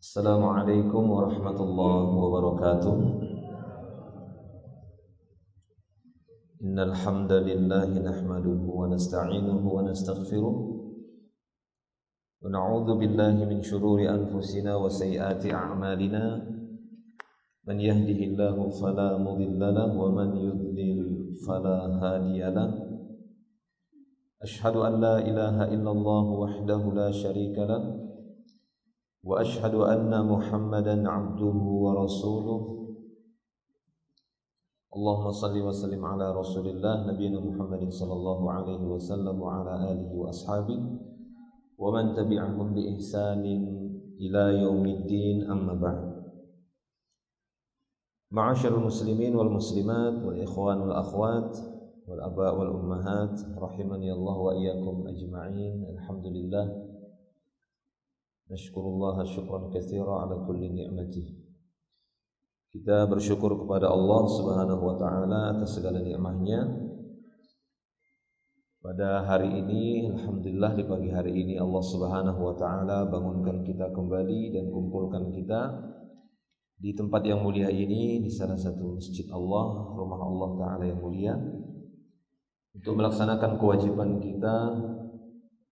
Assalamualaikum warahmatullahi wabarakatuh. Innal hamdalillah nahmaduhu wa nasta'inuhu wa nastaghfiruh wa na'udzu billahi min shururi anfusina wa sayyiati a'malina. Man yahdihillahu fala mudilla lahu wa man yudlil fala hadiya lahu. Ashhadu an la ilaha illallah wahdahu la syarika lahu wa ashhadu anna Muhammadan abduhu wa rasuluh. Allahumma salli wa sallim ala Rasulillah nabiyina Muhammadin sallallahu alaihi wasallam wa ala alihi wa ashabihi wa man tabi'ahum bi ihsanin ila yaumiddin, amma ba'd. Ma'asyiral muslimin wal muslimat wal ikhwan wal akhwat wal aba wal ummahat rahimani Allah wa iyyakum ajma'in. Alhamdulillah, nashkurullah syukran katsira ala kulli ni'matih. Kita bersyukur kepada Allah Subhanahu wa taala atas segala nikmatnya. Pada hari ini, alhamdulillah, di pagi hari ini Allah Subhanahu wa taala bangunkan kita kembali dan kumpulkan kita di tempat yang mulia ini, di salah satu masjid Allah, rumah Allah taala yang mulia, untuk melaksanakan kewajiban kita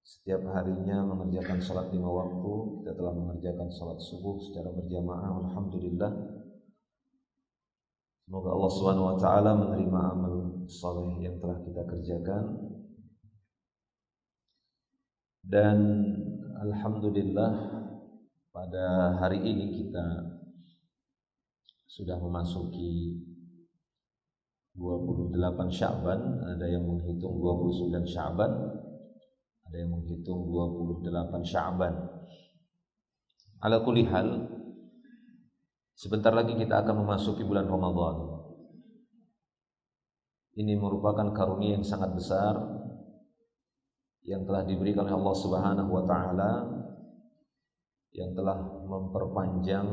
setiap harinya mengerjakan salat 5 waktu. Kita telah mengerjakan salat subuh secara berjamaah, alhamdulillah. Semoga Allah Subhanahu wa taala menerima amal saleh yang telah kita kerjakan. Dan alhamdulillah, pada hari ini kita sudah memasuki 28 Sya'ban. Ada yang menghitung 29 Sya'ban, ada yang menghitung 28 Sya'ban. Ala kulli hal, sebentar lagi kita akan memasuki bulan Ramadan. Ini merupakan karunia yang sangat besar yang telah diberikan oleh Allah Subhanahu wa taala, yang telah memperpanjang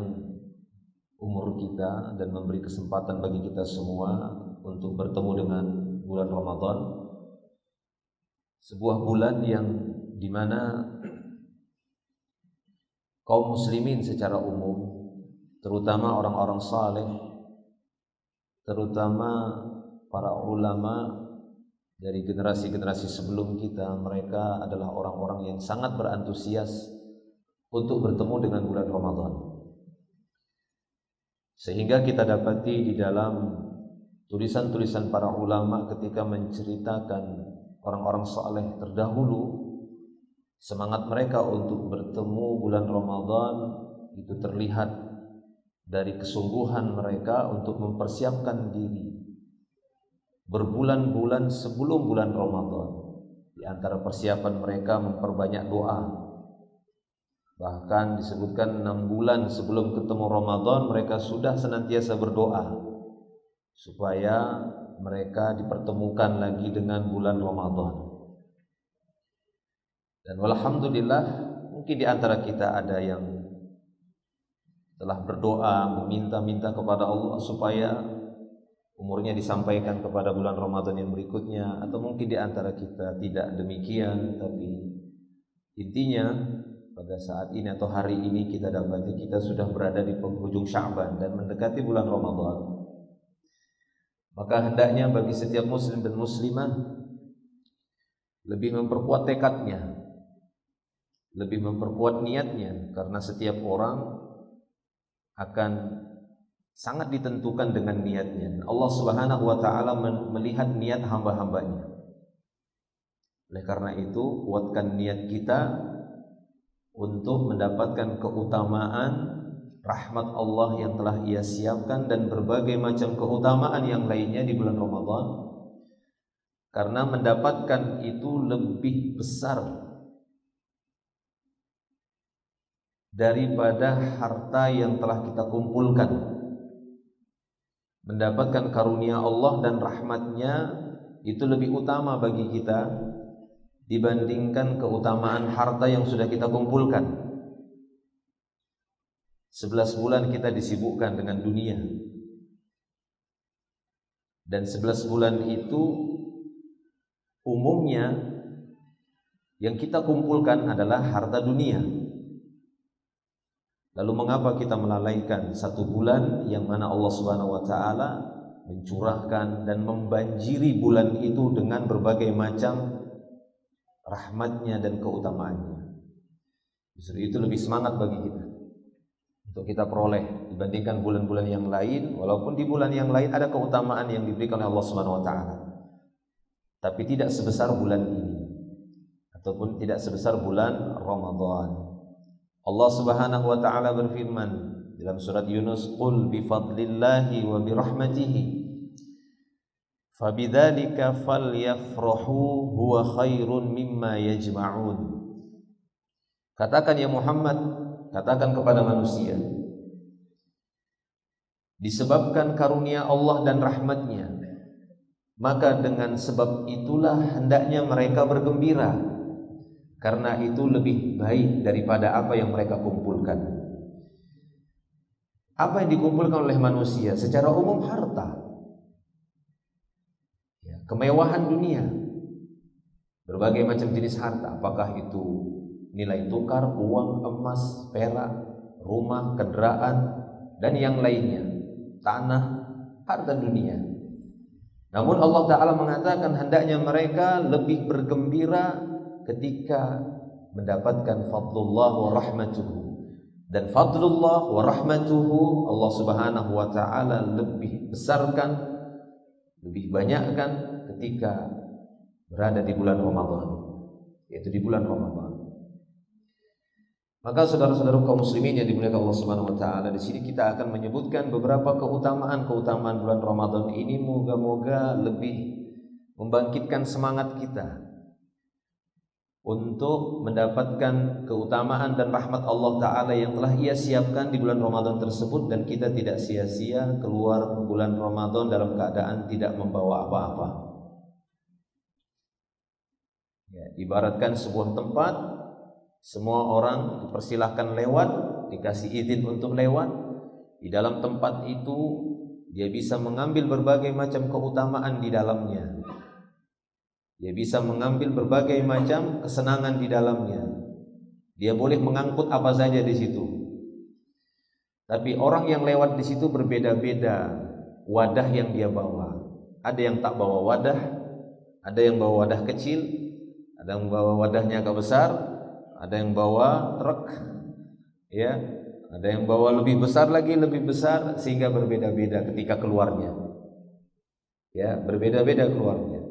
umur kita dan memberi kesempatan bagi kita semua untuk bertemu dengan bulan Ramadan. Sebuah bulan yang dimana kaum muslimin secara umum, terutama orang-orang saleh, terutama para ulama dari generasi-generasi sebelum kita, mereka adalah orang-orang yang sangat berantusias untuk bertemu dengan bulan Ramadan. Sehingga kita dapati di dalam tulisan-tulisan para ulama ketika menceritakan orang-orang saleh terdahulu, semangat mereka untuk bertemu bulan Ramadan itu terlihat dari kesungguhan mereka untuk mempersiapkan diri berbulan-bulan sebelum bulan Ramadan. Di antara persiapan mereka memperbanyak doa. Bahkan disebutkan 6 bulan sebelum ketemu Ramadan mereka sudah senantiasa berdoa supaya mereka dipertemukan lagi dengan bulan Ramadan. Dan alhamdulillah, mungkin di antara kita ada yang telah berdoa meminta-minta kepada Allah supaya umurnya disampaikan kepada bulan Ramadan yang berikutnya, atau mungkin di antara kita tidak demikian. Tapi intinya pada saat ini atau hari ini kita dapati kita sudah berada di penghujung Sya'ban dan mendekati bulan Ramadan. Maka hendaknya bagi setiap muslim dan muslimah lebih memperkuat tekadnya, lebih memperkuat niatnya, karena setiap orang akan sangat ditentukan dengan niatnya. Allah Subhanahu wa taala melihat niat hamba-hambanya. Oleh karena itu, kuatkan niat kita untuk mendapatkan keutamaan rahmat Allah yang telah Ia siapkan dan berbagai macam keutamaan yang lainnya di bulan Ramadan. Karena mendapatkan itu lebih besar daripada harta yang telah kita kumpulkan. Mendapatkan karunia Allah dan rahmatnya itu lebih utama bagi kita dibandingkan keutamaan harta yang sudah kita kumpulkan. 11 bulan kita disibukkan dengan dunia, dan 11 bulan itu umumnya yang kita kumpulkan adalah harta dunia. Lalu mengapa kita melalaikan satu bulan yang mana Allah Subhanahu wa taala mencurahkan dan membanjiri bulan itu dengan berbagai macam rahmatnya dan keutamaannya. Justru itu lebih semangat bagi kita untuk kita peroleh dibandingkan bulan-bulan yang lain, walaupun di bulan yang lain ada keutamaan yang diberikan oleh Allah Subhanahu wa taala. Tapi tidak sebesar bulan ini ataupun tidak sebesar bulan Ramadan. Allah Subhanahu wa taala berfirman dalam surat Yunus, "Qul bi fadlillahi wa bi rahmatihi fabidzalika falyafrahu huwa khairun mimma yajma'un." Katakan ya Muhammad, katakan kepada manusia, disebabkan karunia Allah dan rahmatnya, maka dengan sebab itulah hendaknya mereka bergembira, karena itu lebih baik daripada apa yang mereka kumpulkan. Apa yang dikumpulkan oleh manusia secara umum? Harta, kemewahan dunia, berbagai macam jenis harta, apakah itu nilai tukar, uang, emas, perak, rumah, kendaraan, dan yang lainnya, tanah, harta dunia. Namun Allah Ta'ala mengatakan hendaknya mereka lebih bergembira ketika mendapatkan fadlullah wa rahmatuhu. Dan fadlullah wa rahmatuhu Allah Subhanahu wa ta'ala lebih besarkan, lebih banyakkan ketika berada di bulan Ramadan, yaitu di bulan Ramadan. Maka saudara-saudara kaum muslimin yang dimuliakan Allah Subhanahu wa taala, di sini kita akan menyebutkan beberapa keutamaan bulan Ramadan ini, moga-moga lebih membangkitkan semangat kita untuk mendapatkan keutamaan dan rahmat Allah Ta'ala yang telah Ia siapkan di bulan Ramadan tersebut, dan kita tidak sia-sia keluar bulan Ramadan dalam keadaan tidak membawa apa-apa. Ya, ibaratkan sebuah tempat, semua orang dipersilahkan lewat, dikasih izin untuk lewat. Di dalam tempat itu dia bisa mengambil berbagai macam keutamaan di dalamnya. Dia bisa mengambil berbagai macam kesenangan di dalamnya. Dia boleh mengangkut apa saja di situ. Tapi orang yang lewat di situ berbeda-beda wadah yang dia bawa. Ada yang tak bawa wadah, ada yang bawa wadah kecil, ada yang bawa wadahnya agak besar, ada yang bawa truk, ya, ada yang bawa lebih besar lagi, lebih besar, sehingga berbeda-beda ketika keluarnya. Ya, berbeda-beda keluarnya.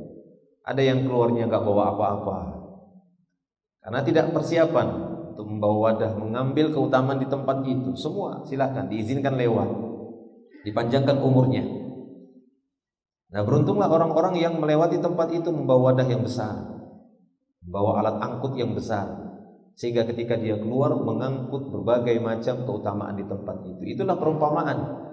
Ada yang keluarnya gak bawa apa-apa karena tidak persiapan untuk membawa wadah, mengambil keutamaan di tempat itu. Semua silakan, diizinkan lewat, dipanjangkan umurnya. Nah, beruntunglah orang-orang yang melewati tempat itu membawa wadah yang besar, membawa alat angkut yang besar, sehingga ketika dia keluar mengangkut berbagai macam keutamaan di tempat itu. Itulah perumpamaan.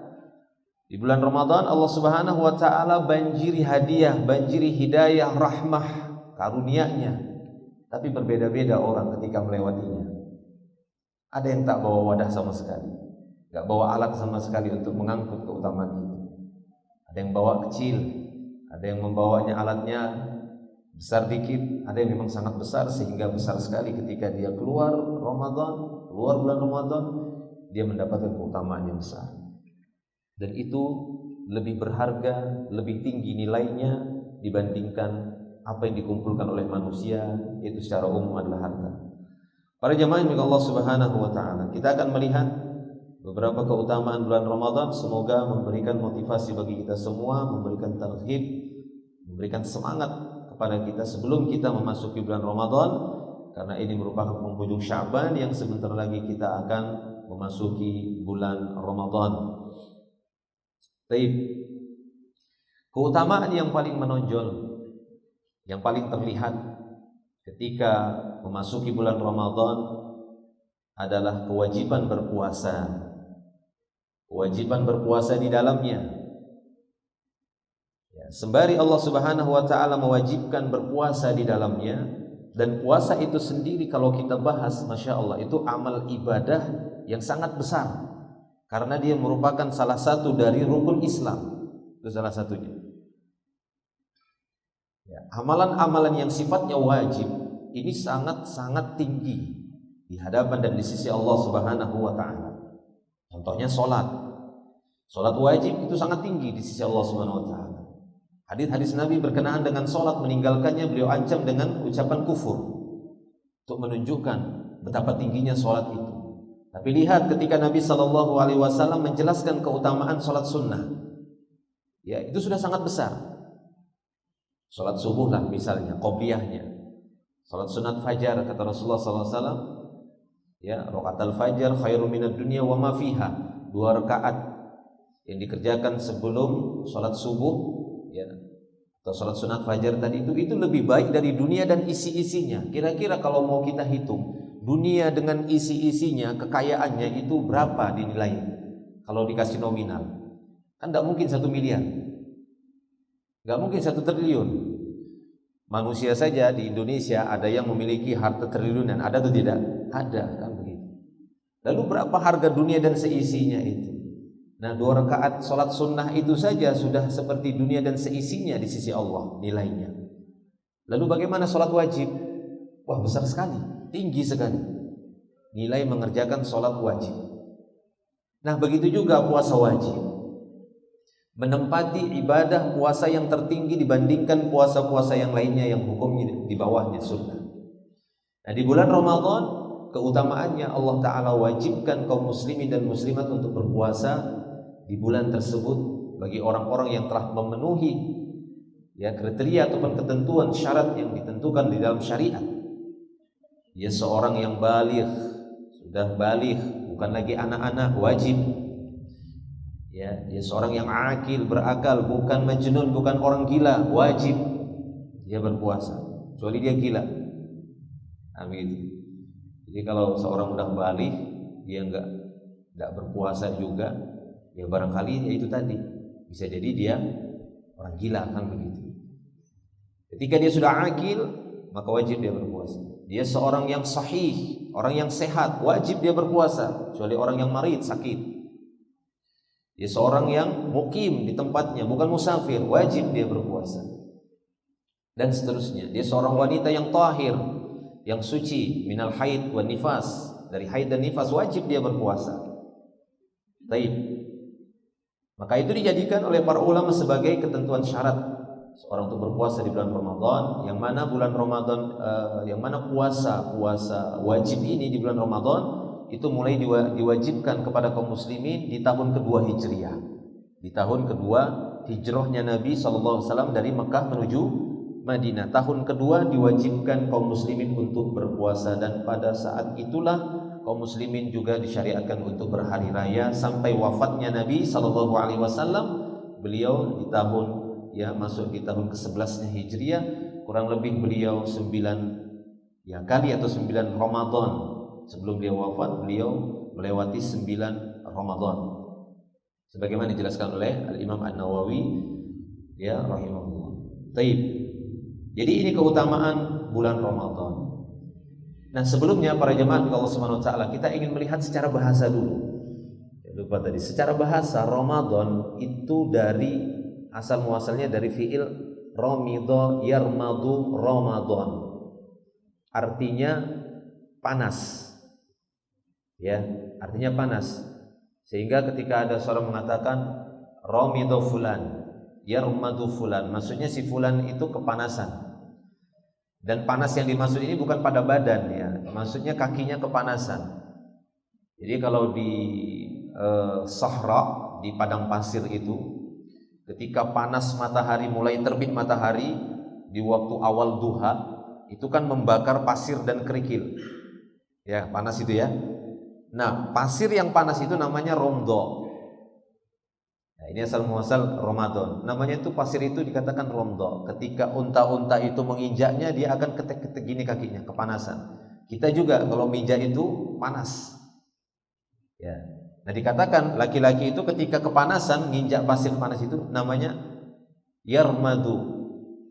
Di bulan Ramadan Allah Subhanahu wa taala banjiri hadiah, banjiri hidayah, rahmah, karunia-Nya. Tapi berbeda-beda orang ketika melewatinya. Ada yang tak bawa wadah sama sekali, enggak bawa alat sama sekali untuk mengangkut keutamaan itu. Ada yang bawa kecil, ada yang membawanya alatnya besar dikit, ada yang memang sangat besar sehingga besar sekali ketika dia keluar Ramadan, keluar bulan Ramadan, dia mendapatkan keutamaan yang besar. Dan itu lebih berharga, lebih tinggi nilainya dibandingkan apa yang dikumpulkan oleh manusia, yaitu secara umum adalah harta. Para jamaah yang Allah Subhanahu wa taala, kita akan melihat beberapa keutamaan bulan Ramadan. Semoga memberikan motivasi bagi kita semua, memberikan targhib, memberikan semangat kepada kita sebelum kita memasuki bulan Ramadan, karena ini merupakan penghujung Sya'ban yang sebentar lagi kita akan memasuki bulan Ramadan. Baik. Keutamaan yang paling menonjol, yang paling terlihat ketika memasuki bulan Ramadan adalah kewajiban berpuasa. Kewajiban berpuasa di dalamnya. Ya, sembari Allah Subhanahu wa taala mewajibkan berpuasa di dalamnya, dan puasa itu sendiri kalau kita bahas, Masya Allah, itu amal ibadah yang sangat besar. Karena dia merupakan salah satu dari rukun Islam. Itu salah satunya. Ya, amalan-amalan yang sifatnya wajib ini sangat-sangat tinggi di hadapan dan di sisi Allah Subhanahu wa taala. Contohnya sholat. Sholat wajib itu sangat tinggi di sisi Allah Subhanahu wa taala. Hadis-hadis Nabi berkenaan dengan sholat, meninggalkannya beliau ancam dengan ucapan kufur, untuk menunjukkan betapa tingginya sholat itu. Tapi lihat ketika Nabi SAW menjelaskan keutamaan sholat sunnah, ya itu sudah sangat besar. Sholat subuh lah misalnya, qobliyahnya. Sholat sunat fajar kata Rasulullah SAW, ya rakaat fajar khairu minad dunya wa ma fiha. 2 rakaat yang dikerjakan sebelum sholat subuh, ya, atau sholat sunat fajar tadi itu lebih baik dari dunia dan isi-isinya. Kira-kira kalau mau kita hitung dunia dengan isi-isinya, kekayaannya itu berapa dinilai kalau dikasih nominal? Kan tidak mungkin 1 miliar, nggak mungkin 1 triliun. Manusia saja di Indonesia ada yang memiliki harta triliunan, ada atau tidak? Ada, kan begitu. Lalu berapa harga dunia dan seisinya itu? Nah, 2 rakaat sholat sunnah itu saja sudah seperti dunia dan seisinya di sisi Allah nilainya. Lalu bagaimana sholat wajib? Wah, besar sekali, tinggi sekali nilai mengerjakan sholat wajib. Nah, begitu juga puasa wajib, menempati ibadah puasa yang tertinggi dibandingkan puasa-puasa yang lainnya yang hukumnya di bawahnya sunnah. Nah, di bulan Ramadan keutamaannya Allah Ta'ala wajibkan kaum muslimin dan muslimat untuk berpuasa di bulan tersebut bagi orang-orang yang telah memenuhi ya kriteria ataupun ketentuan syarat yang ditentukan di dalam syariat. Dia seorang yang baligh, sudah baligh, bukan lagi anak-anak, wajib. Ya, dia seorang yang akil, berakal, bukan majnun, bukan orang gila, wajib dia berpuasa, kecuali dia gila. Amin. Jadi kalau seorang udah baligh dia enggak berpuasa juga, ya barangkali ya itu tadi bisa jadi dia orang gila, kan begitu. Ketika dia sudah akil, maka wajib dia berpuasa. Dia seorang yang sahih, orang yang sehat, wajib dia berpuasa, kecuali orang yang marid, sakit. Dia seorang yang mukim di tempatnya, bukan musafir, wajib dia berpuasa. Dan seterusnya. Dia seorang wanita yang tahir, yang suci minal haid wan nifas, dari haid dan nifas, wajib dia berpuasa. Baik. Maka itu dijadikan oleh para ulama sebagai ketentuan syarat seorang untuk berpuasa di bulan Ramadan, yang mana bulan Ramadan yang mana puasa wajib ini di bulan Ramadan itu mulai diwajibkan kepada kaum muslimin di tahun kedua Hijriah. Di tahun kedua hijrahnya Nabi SAW dari Mekah menuju Madinah. Tahun kedua diwajibkan kaum muslimin untuk berpuasa, dan pada saat itulah kaum muslimin juga disyariatkan untuk berhari raya sampai wafatnya Nabi SAW. Beliau di tahun masuk di tahun ke-11-nya Hijriah, kurang lebih beliau 9 kali atau 9 Ramadan sebelum dia wafat, beliau melewati 9 Ramadan sebagaimana dijelaskan oleh Al-Imam An-Nawawi rahimahullah. Baik. Jadi ini keutamaan bulan Ramadan. Nah, sebelumnya para jemaah Allah Subhanahu wa taala, kita ingin melihat secara bahasa dulu. Lupa tadi, secara bahasa Ramadan itu dari asal muasalnya dari fiil ramidha yarmadu Ramadan. Artinya panas. Ya, artinya panas. Sehingga ketika ada seorang mengatakan ramidha fulan, yarmadu fulan, maksudnya si fulan itu kepanasan. Dan panas yang dimaksud ini bukan pada badan, ya, maksudnya kakinya kepanasan. Jadi kalau di sahra, di padang pasir itu, ketika panas matahari, mulai terbit matahari di waktu awal duha, itu kan membakar pasir dan kerikil. Ya, panas itu ya. Nah, pasir yang panas itu namanya romdo. Nah, ini asal muasal Ramadan. Namanya itu pasir itu dikatakan romdo. Ketika unta-unta itu menginjaknya, dia akan ketek-ketek gini kakinya, kepanasan. Kita juga kalau menginjak itu panas. Ya. Nah, dikatakan laki-laki itu ketika kepanasan nginjak pasir panas itu namanya yarmadu.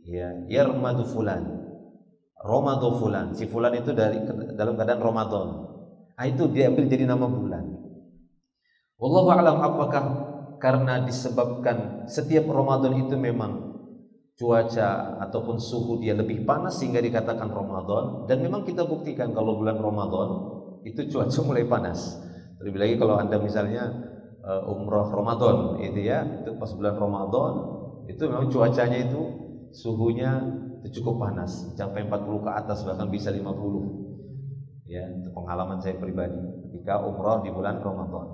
Ya, yarmadu fulan. Ramadan fulan. Si fulan itu dalam keadaan Ramadan. Nah, itu diambil jadi nama bulan. Wallahu a'lam, apakah karena disebabkan setiap Ramadan itu memang cuaca ataupun suhu dia lebih panas sehingga dikatakan Ramadan, dan memang kita buktikan kalau bulan Ramadan itu cuaca mulai panas. Terlebih lagi kalau Anda misalnya umroh Ramadan itu ya, itu pas bulan Ramadan itu memang cuacanya itu suhunya itu cukup panas, sampai 40 ke atas, bahkan bisa 50. Ya, itu pengalaman saya pribadi ketika umroh di bulan Ramadan.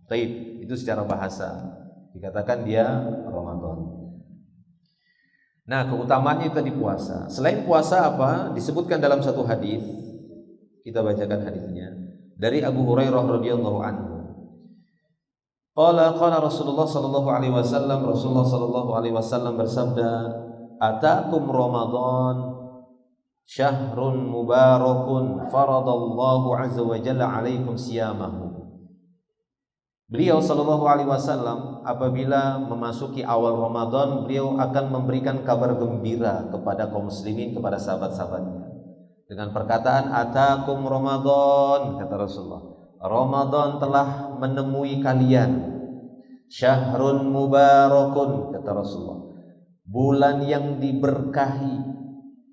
Taib, itu secara bahasa dikatakan dia Ramadan. Nah, keutamaannya itu tadi puasa. Selain puasa apa? Disebutkan dalam satu hadis. Kita bacakan hadisnya dari Abu Hurairah radhiyallahu anhu. Qala Rasulullah sallallahu alaihi wasallam, Rasulullah sallallahu alaihi wasallam bersabda, "Atakum Ramadan syahrun mubarakun faradallahu azza wa jalla alaikum siyamahu." Beliau sallallahu alaihi wasallam apabila memasuki awal Ramadan, beliau akan memberikan kabar gembira kepada kaum muslimin, kepada sahabat-sahabatnya dengan perkataan atakum Ramadan, kata Rasulullah. Ramadan telah menemui kalian. Syahrun mubarakun, kata Rasulullah. Bulan yang diberkahi.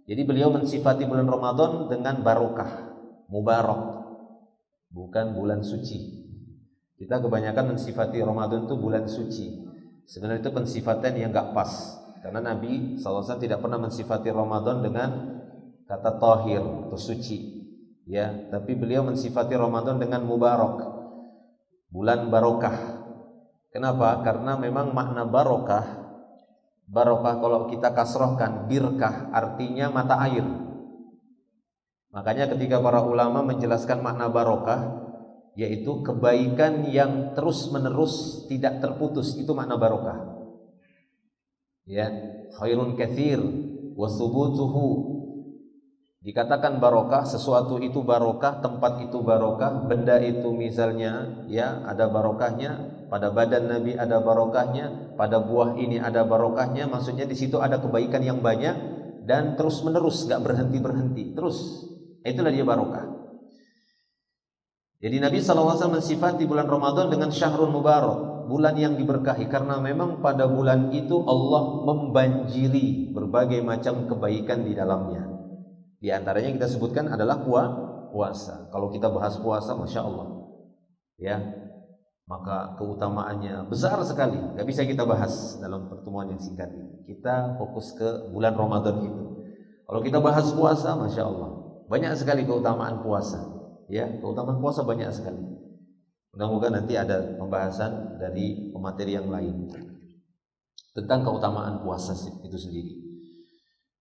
Jadi beliau mensifati bulan Ramadan dengan barokah, mubarak. Bukan bulan suci. Kita kebanyakan mensifati Ramadan itu bulan suci. Sebenarnya itu pensifatan yang gak pas. Karena Nabi SAW tidak pernah mensifati Ramadan dengan kata tahir atau suci. Ya, tapi beliau mensifati Ramadan dengan mubarak, bulan barokah. Kenapa? Karena memang makna barokah kalau kita kasrohkan birkah artinya mata air. Makanya ketika para ulama menjelaskan makna barokah, yaitu kebaikan yang terus menerus tidak terputus, itu makna barokah. Ya, khairun katsir wa thubutuhu. Dikatakan barokah, sesuatu itu barokah, tempat itu barokah, benda itu misalnya ya ada barokahnya, pada badan Nabi ada barokahnya, pada buah ini ada barokahnya, maksudnya di situ ada kebaikan yang banyak dan terus menerus, gak berhenti terus. Itulah dia barokah. Jadi Nabi SAW mensifati bulan Ramadan dengan syahrul mubarak, bulan yang diberkahi, karena memang pada bulan itu Allah membanjiri berbagai macam kebaikan di dalamnya. Di antaranya kita sebutkan adalah puasa. Kalau kita bahas puasa, Masya Allah ya, maka keutamaannya besar sekali, gak bisa kita bahas dalam pertemuan yang singkat ini. Kita fokus ke bulan Ramadan itu. Kalau kita bahas puasa, Masya Allah, banyak sekali keutamaan puasa. Ya, keutamaan puasa banyak sekali. Mudah-mudahan nanti ada pembahasan dari pemateri yang lain tentang keutamaan puasa itu sendiri.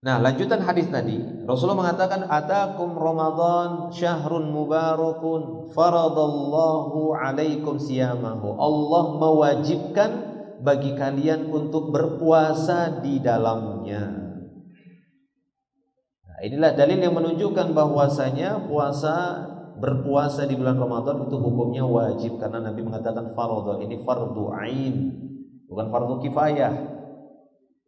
Nah, lanjutan hadis tadi, Rasulullah mengatakan atakum Ramadan syahrun mubarakun faradallahu alaikum siyamahu. Allah mewajibkan bagi kalian untuk berpuasa di dalamnya. Nah, inilah dalil yang menunjukkan bahwasanya berpuasa di bulan Ramadan itu hukumnya wajib, karena Nabi mengatakan faradha, ini fardu ain, bukan fardu kifayah.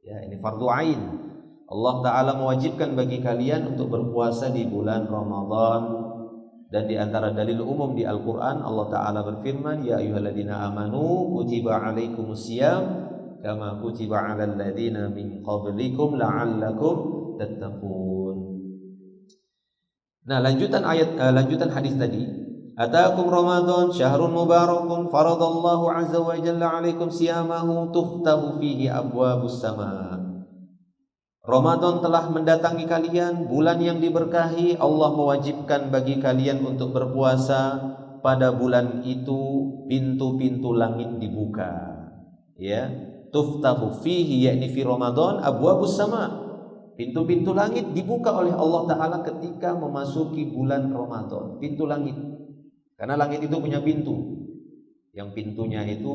Ya, ini fardu ain. Allah Ta'ala mewajibkan bagi kalian untuk berpuasa di bulan Ramadan. Dan di antara dalil umum di Al-Quran, Allah Ta'ala berfirman, ya ayyuhalladzina amanu kutiba alaikumusiyam kama kutiba alal ladzina min qablikum la'allakum tattaqun. Nah, lanjutan hadis tadi, atakum Ramadan syahrun mubarakun faradallahu azza wa jalla alaikum siyamahu tuftahu fihi abwabus sama. Ramadan telah mendatangi kalian, bulan yang diberkahi. Allah mewajibkan bagi kalian untuk berpuasa pada bulan itu, pintu-pintu langit dibuka. Ya, tuftahu fihi, yakni fi Ramadan abwabus sama. Pintu-pintu langit dibuka oleh Allah Ta'ala ketika memasuki bulan Ramadan. Pintu langit, karena langit itu punya pintu. Yang pintunya itu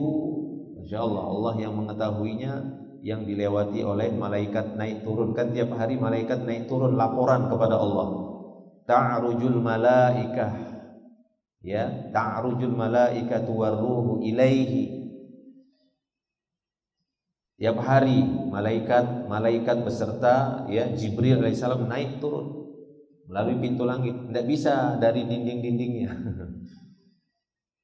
Masya Allah, Allah yang mengetahuinya, yang dilewati oleh malaikat naik turun. Kan tiap hari malaikat naik turun laporan kepada Allah. Ta'rujul malaikah, ya, ta'rujul malaikatu warruhu ilaihi. Tiap hari malaikat beserta ya Jibril alaihissalam naik turun melalui pintu langit. Tidak bisa dari dinding-dindingnya.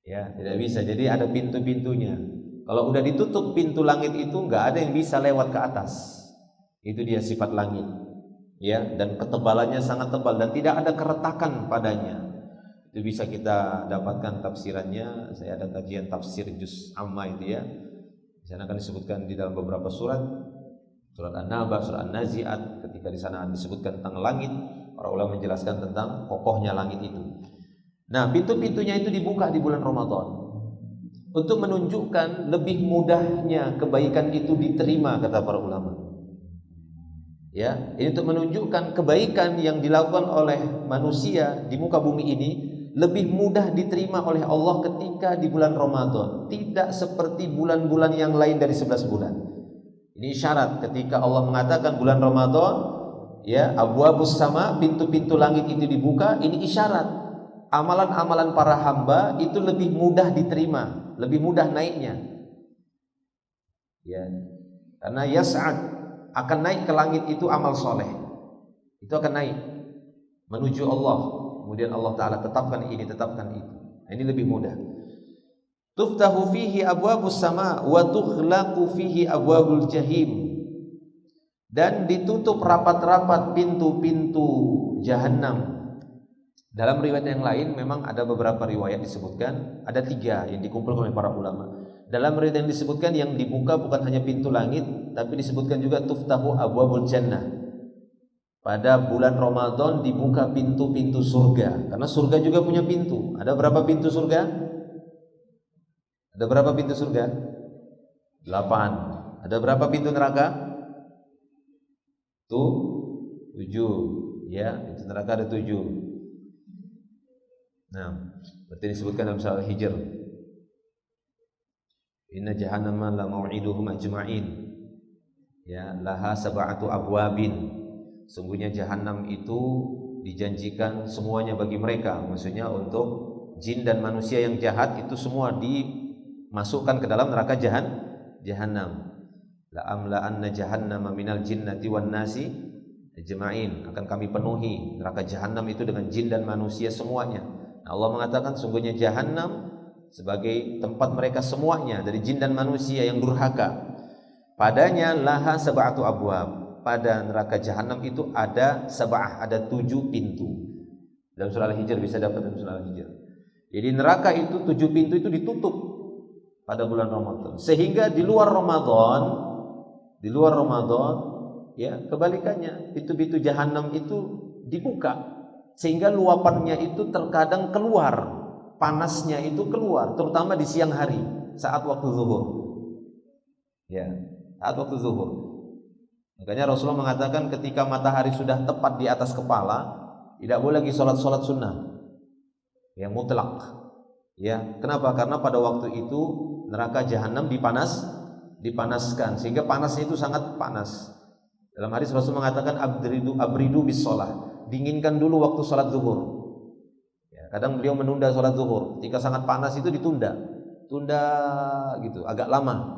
Ya, tidak bisa. Jadi ada pintu-pintunya. Kalau udah ditutup pintu langit itu, nggak ada yang bisa lewat ke atas. Itu dia sifat langit. Ya, dan ketebalannya sangat tebal dan tidak ada keretakan padanya. Itu bisa kita dapatkan tafsirannya. Saya ada kajian tafsir juz amma itu ya. Di sana akan disebutkan di dalam beberapa surat An-Naba, surat An-Nazi'at, ketika di sana disebutkan tentang langit, para ulama menjelaskan tentang kokohnya langit itu. Nah, pintu-pintunya itu dibuka di bulan Ramadan untuk menunjukkan lebih mudahnya kebaikan itu diterima, kata para ulama. Ya, ini untuk menunjukkan kebaikan yang dilakukan oleh manusia di muka bumi ini lebih mudah diterima oleh Allah ketika di bulan Ramadan, tidak seperti bulan-bulan yang lain dari 11 bulan. Ini syarat ketika Allah mengatakan bulan Ramadan, ya, abwabus sama, pintu-pintu langit itu dibuka, ini isyarat amalan-amalan para hamba itu lebih mudah diterima, lebih mudah naiknya. Ya. Karena yas'ad, akan naik ke langit itu amal soleh. Itu akan naik menuju Allah. Kemudian Allah Ta'ala tetapkan ini, tetapkan itu. Nah, ini lebih mudah. Tuftahu fihi abwabus sama wa tughlaqu fihi abwabul jahim. Dan ditutup rapat-rapat pintu-pintu jahanam. Dalam riwayat yang lain memang ada beberapa riwayat disebutkan, ada 3 yang dikumpulkan oleh para ulama. Dalam riwayat yang disebutkan yang dibuka bukan hanya pintu langit, tapi disebutkan juga tuftahu abwabul jannah. Pada bulan Ramadan dibuka pintu-pintu surga, karena surga juga punya pintu. Ada berapa pintu surga? Ada berapa pintu surga? 8. Ada berapa pintu neraka? 7. Ya, pintu neraka ada 7. Nah, berarti disebutkan dalam surah Al-Hijr. Inna jahannama la mau'iduhum ajma'in. Ya, laha sab'atu abwabin. Sungguhnya jahanam itu dijanjikan semuanya bagi mereka. Maksudnya untuk jin dan manusia yang jahat itu semua dimasukkan ke dalam neraka jahanam. La amla'anna jahannama minal jinnati wan nasi ajma'in. Akan kami penuhi neraka jahanam itu dengan jin dan manusia semuanya. Nah, Allah mengatakan sungguhnya jahanam sebagai tempat mereka semuanya dari jin dan manusia yang durhaka. Padanya laha sab'atu abwab. Pada neraka jahanam itu ada sab'ah, ada 7 pintu. Dalam surah Al-Hijr bisa dapat dalam surah Al-Hijr. Jadi neraka itu 7 pintu itu ditutup pada bulan Ramadan. Sehingga di luar Ramadan, ya kebalikannya, pintu-pintu jahanam itu dibuka. Sehingga luapannya itu terkadang keluar, panasnya itu keluar, terutama di siang hari saat waktu zuhur. Ya, saat waktu zuhur. Makanya Rasulullah mengatakan ketika matahari sudah tepat di atas kepala, tidak boleh lagi sholat sunnah yang mutlak. Ya, kenapa? Karena pada waktu itu neraka jahanam dipanaskan sehingga panasnya itu sangat panas. Dalam hadis Rasul mengatakan abridu bis sholah, dinginkan dulu waktu sholat zuhur. Ya, kadang beliau menunda sholat zuhur ketika sangat panas itu tunda gitu, agak lama.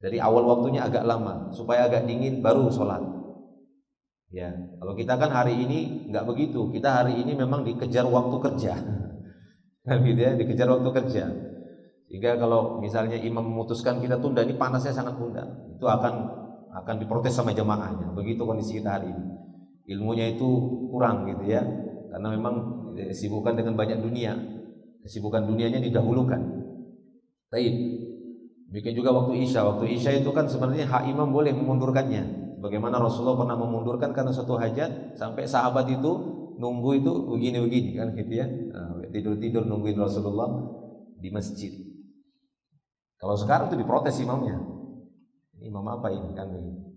Dari awal waktunya agak lama supaya agak dingin baru sholat. Ya, kalau kita kan hari ini nggak begitu. Kita hari ini memang dikejar waktu kerja, kan gitu ya, dikejar waktu kerja. Sehingga kalau misalnya imam memutuskan kita tunda, ini panasnya sangat tunda, itu akan diprotes sama jamaahnya. Begitu kondisi kita hari ini. Ilmunya itu kurang gitu ya, karena memang disibukkan dengan banyak dunia. Kesibukan dunianya didahulukan. Baik. Bikin juga waktu Isya. Waktu Isya itu kan sebenarnya hak imam boleh memundurkannya. Bagaimana Rasulullah pernah memundurkan karena suatu hajat, sampai sahabat itu nunggu itu begini-begini kan gitu ya. Tidur-tidur nungguin Rasulullah di masjid. Kalau sekarang itu diprotes imamnya. Imam apa ini kan begini.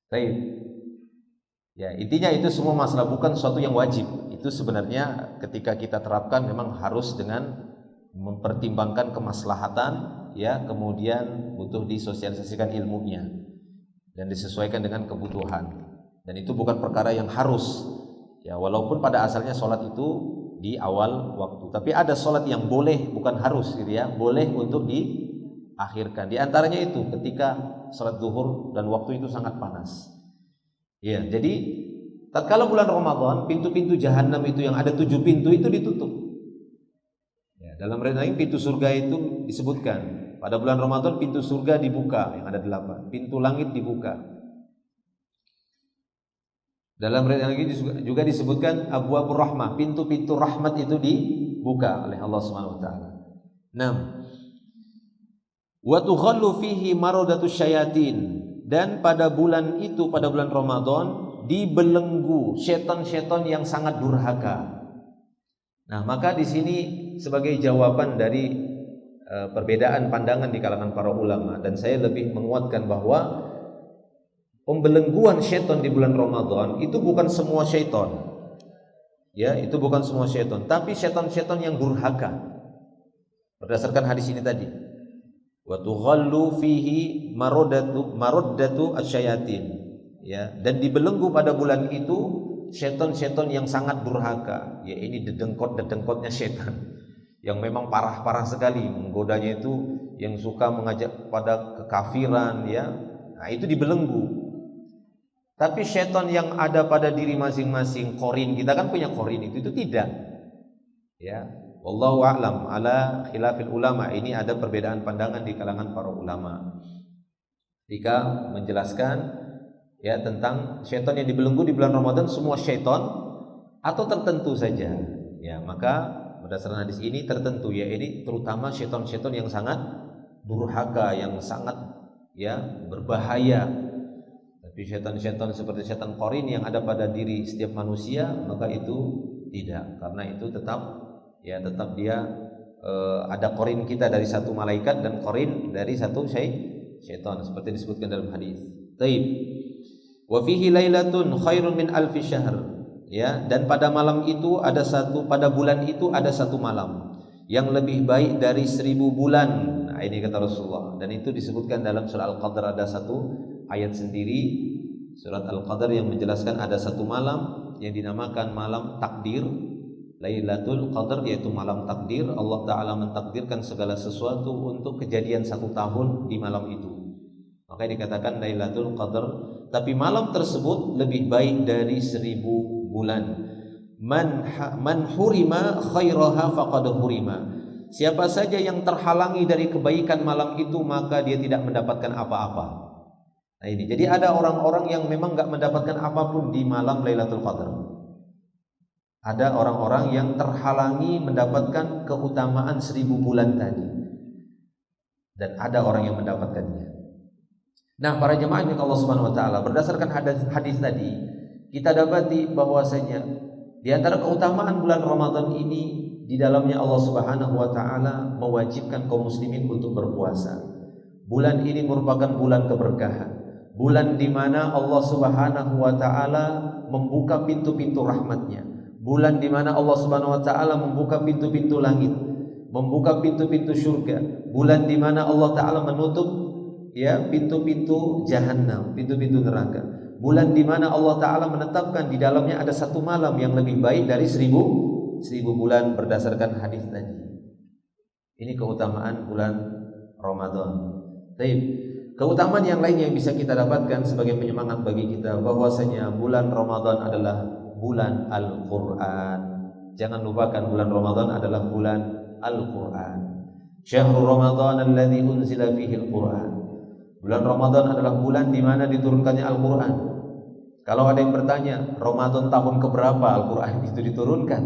Baik. Ya, intinya itu semua masalah bukan sesuatu yang wajib. Itu sebenarnya ketika kita terapkan memang harus dengan mempertimbangkan kemaslahatan, ya, kemudian butuh disosialisasikan ilmunya dan disesuaikan dengan kebutuhan. Dan itu bukan perkara yang harus, ya, walaupun pada asalnya sholat itu di awal waktu. Tapi ada sholat yang boleh, bukan harus gitu ya, boleh untuk diakhirkan. Di antaranya itu ketika sholat zuhur dan waktu itu sangat panas. Ya, jadi tatkala bulan Ramadan, pintu-pintu jahanam itu yang ada 7 pintu itu ditutup. Dalam riwayat lain pintu surga itu disebutkan pada bulan Ramadan pintu surga dibuka yang ada 8, pintu langit dibuka. Dalam riwayat lagi juga disebutkan abwaabur rahmah, pintu-pintu rahmat itu dibuka oleh Allah Subhanahu wa taala. 6. Wa tughallu fihi maradatus syayatin, dan pada bulan itu, pada bulan Ramadan, dibelenggu setan-setan yang sangat durhaka. Nah, maka di sini sebagai jawaban dari perbedaan pandangan di kalangan para ulama, dan saya lebih menguatkan bahwa pembelengguan syaitan di bulan Ramadan itu bukan semua syaitan. Ya, itu bukan semua syaitan, tapi syaitan-syaitan yang durhaka. Berdasarkan hadis ini tadi. Wa tughallu fihi maraddatu asyayatin. Ya, dan dibelenggu pada bulan itu syaitan-syaitan yang sangat durhaka. Ya, ini dedengkot-dedengkotnya syaitan yang memang parah-parah sekali, menggodanya itu yang suka mengajak pada kekafiran, ya. Nah, itu dibelenggu. Tapi syaitan yang ada pada diri masing-masing, korin, kita kan punya korin itu tidak. Ya, wallahu a'lam ala khilafil ulama. Ini ada perbedaan pandangan di kalangan para ulama ketika menjelaskan ya tentang syaitan yang dibelenggu di bulan Ramadan, semua syaitan atau tertentu saja. Ya, maka berdasarkan hadis ini tertentu, ya ini terutama syaitan-syaitan yang sangat durhaka, yang sangat ya berbahaya. Tapi syaitan-syaitan seperti syaitan qarin yang ada pada diri setiap manusia, maka itu tidak, karena itu tetap dia ada qarin kita dari satu malaikat dan qarin dari satu syaitan, seperti disebutkan dalam hadis. Taib. Wa fihi lailatun khairun min alfi syahr. Ya, dan pada malam itu pada bulan itu ada satu malam yang lebih baik dari 1000 bulan. Nah, ini kata Rasulullah, dan itu disebutkan dalam surah Al-Qadr, ada satu ayat sendiri surat Al-Qadr yang menjelaskan ada satu malam yang dinamakan malam takdir, Lailatul Qadar, yaitu malam takdir. Allah Ta'ala mentakdirkan segala sesuatu untuk kejadian 1 tahun di malam itu, maka dikatakan Lailatul Qadar. Tapi malam tersebut lebih baik dari 1000 bulan. Man hurima khairaha faqad hurima. Siapa saja yang terhalangi dari kebaikan malam itu, maka dia tidak mendapatkan apa-apa. Nah ini, jadi ada orang-orang yang memang gak mendapatkan apapun di malam Lailatul Qadar. Ada orang-orang yang terhalangi mendapatkan keutamaan 1000 bulan tadi, dan ada orang yang mendapatkannya. Nah, para jemaah yang Allah Subhanahu wa taala, berdasarkan hadis tadi, kita dapati bahwasanya di antara keutamaan bulan Ramadan ini, di dalamnya Allah Subhanahu wa taala mewajibkan kaum muslimin untuk berpuasa. Bulan ini merupakan bulan keberkahan, bulan di mana Allah Subhanahu wa taala membuka pintu-pintu rahmatnya, bulan di mana Allah Subhanahu wa taala membuka pintu-pintu langit, membuka pintu-pintu surga, bulan di mana Allah taala menutup pintu-pintu jahanam, pintu-pintu neraka, bulan di mana Allah taala menetapkan di dalamnya ada satu malam yang lebih baik dari 1000 bulan berdasarkan hadis tadi. Ini keutamaan bulan Ramadan. Baik. Keutamaan yang lain yang bisa kita dapatkan sebagai penyemangat bagi kita, bahwasanya bulan Ramadan adalah bulan Al-Quran. Jangan lupakan, bulan Ramadan adalah bulan Al-Quran. Syahrul Ramadan alladzi unzila fihi Al-Quran. Bulan Ramadan adalah bulan di mana diturunkannya Al-Quran. Kalau ada yang bertanya, Ramadan tahun keberapa Al-Quran itu diturunkan?